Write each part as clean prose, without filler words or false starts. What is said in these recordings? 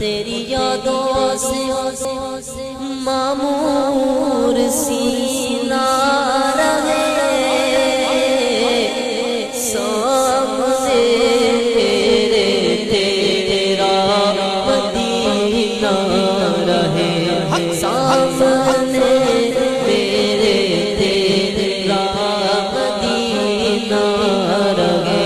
تیری یادوں سے معمور سینہ رہے سامنے میرے تیرا مدینہ رہے سامنے میرے تیرا مدینہ رہے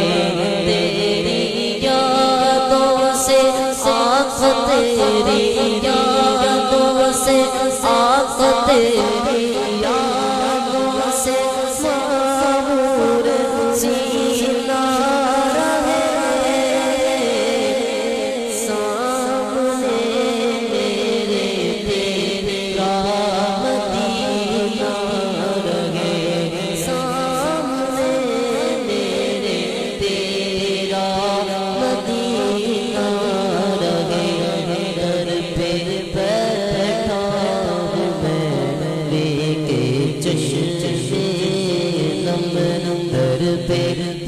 تیری یادوں سے آنکھ تیری یادوں سے آنکھ تیری یادوں سے معمور سینہ رہے سامنے میرے تیرا مدینہ رہے سامنے میرے تیرا مدینہ رہے در پہ بیٹھا ہوں میں لے کے چشمے نم در پہ